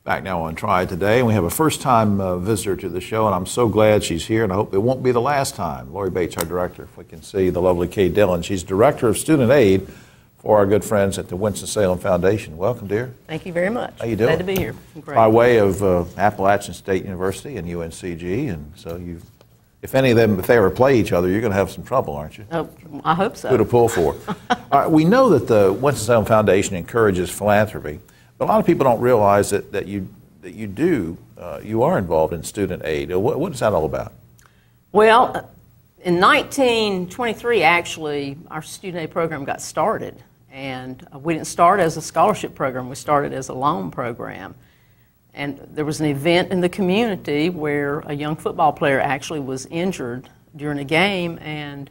Back now on Triad Today, and we have a first-time visitor to the show, and I'm so glad she's here, and I hope it won't be the last time. Lori Bates, our director, if we can see the lovely Kay Dillon. She's Director of Student Aid for our good friends at the Winston-Salem Foundation. Welcome, dear. Thank you very much. How you doing? Glad to be here. Great. By way of Appalachian State University and UNCG, and so if any of them, if they ever play each other, you're going to have some trouble, aren't you? Oh, I hope so. Who to pull for. We know that the Winston-Salem Foundation encourages philanthropy. But a lot of people don't realize that you are involved in student aid. What is that all about? Well, in 1923, actually, our student aid program got started. And we didn't start as a scholarship program. We started as a loan program. And there was an event in the community where a young football player actually was injured during a game, and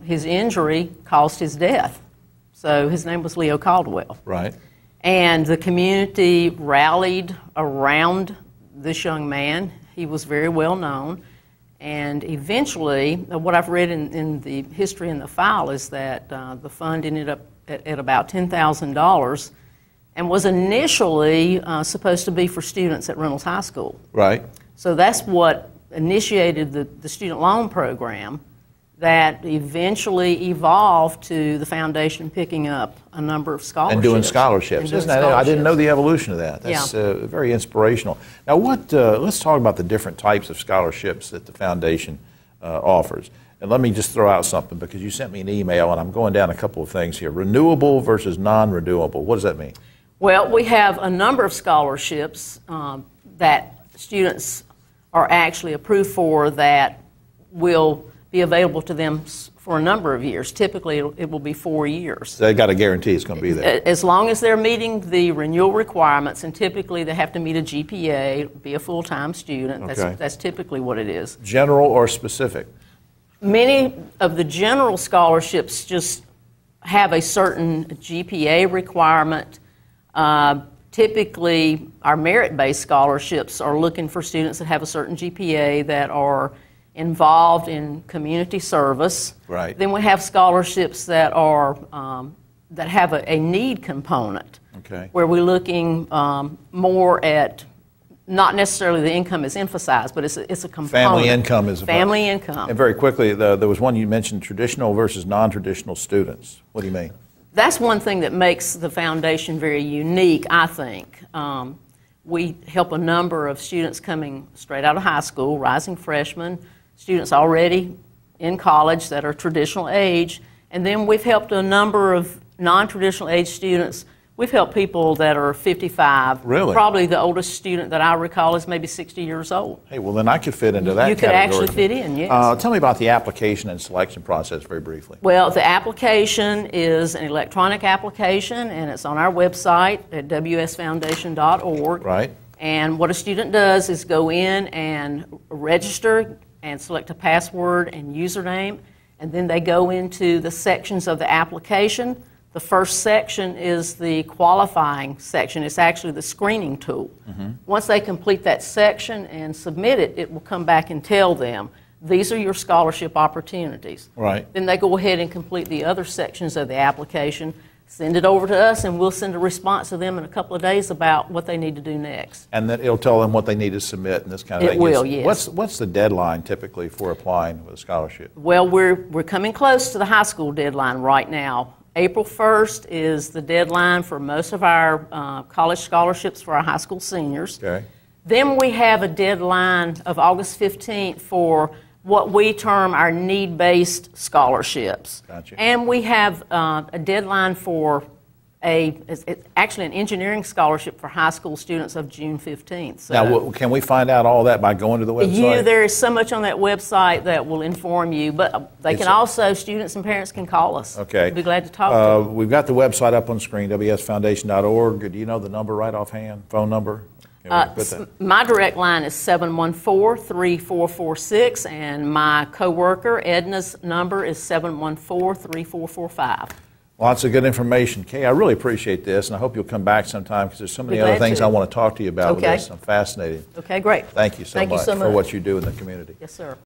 his injury caused his death. So his name was Leo Caldwell. Right. And the community rallied around this young man. He was very well known. And eventually, what I've read in the history in the file is that the fund ended up at about $10,000 and was initially supposed to be for students at Reynolds High School. Right. So that's what initiated the student loan program that eventually evolved to the foundation picking up a number of scholarships. And doing scholarships. Isn't that, I didn't know the evolution of that. That's very inspirational. Now, let's talk about the different types of scholarships that the foundation offers. And let me just throw out something, because you sent me an email, and I'm going down a couple of things here. Renewable versus non-renewable. What does that mean? Well, we have a number of scholarships that students are actually approved for that will be available to them for a number of years. Typically, it will be 4 years. So they've got a guarantee it's going to be there. As long as they're meeting the renewal requirements, and typically they have to meet a GPA, be a full-time student. Okay. That's typically what it is. General or specific? Many of the general scholarships just have a certain GPA requirement. Typically, our merit-based scholarships are looking for students that have a certain GPA, that are involved in community service. Right. Then we have scholarships that are that have a need component. Okay. Where we're looking more at, not necessarily the income is emphasized, but it's a component. Family income is family income. And very quickly, there was one you mentioned: traditional versus non-traditional students. What do you mean? That's one thing that makes the foundation very unique, I think. We help a number of students coming straight out of high school, rising freshmen, students already in college that are traditional age, and then we've helped a number of non-traditional age students. We've helped people that are 55. Really? Probably the oldest student that I recall is maybe 60 years old. Hey, well then I could fit into that You category. could actually fit in, yes. Tell me about the application and selection process very briefly. Well, the application is an electronic application, and it's on our website at wsfoundation.org. Right. And what a student does is go in and register and select a password and username, and then they go into the sections of the application. The first section is the qualifying section. It's actually the screening tool. Mm-hmm. Once they complete that section and submit it, it will come back and tell them, these are your scholarship opportunities. Right. Then they go ahead and complete the other sections of the application, send it over to us, and we'll send a response to them in a couple of days about what they need to do next. And then it'll tell them what they need to submit and this kind of thing. It will, yes. What's the deadline typically for applying for a scholarship? Well, we're coming close to the high school deadline right now. April 1st is the deadline for most of our college scholarships for our high school seniors. Okay. Then we have a deadline of August 15th for what we term our need-based scholarships. Gotcha. And we have a deadline for it's actually an engineering scholarship for high school students of June 15th. So now, can we find out all that by going to the website? There is so much on that website that will inform you, but they can also, students and parents can call us. Okay. We'd be glad to talk to them. We've got the website up on the screen, wsfoundation.org. Do you know the number right offhand, phone number? My direct line is 714-3446, and my coworker Edna's number is 714-3445. Lots of good information. Kay, I really appreciate this, and I hope you'll come back sometime, because there's so many other things I want to talk to you about with this. I'm fascinated. Okay, great. Thank you so much for what you do in the community. Yes, sir.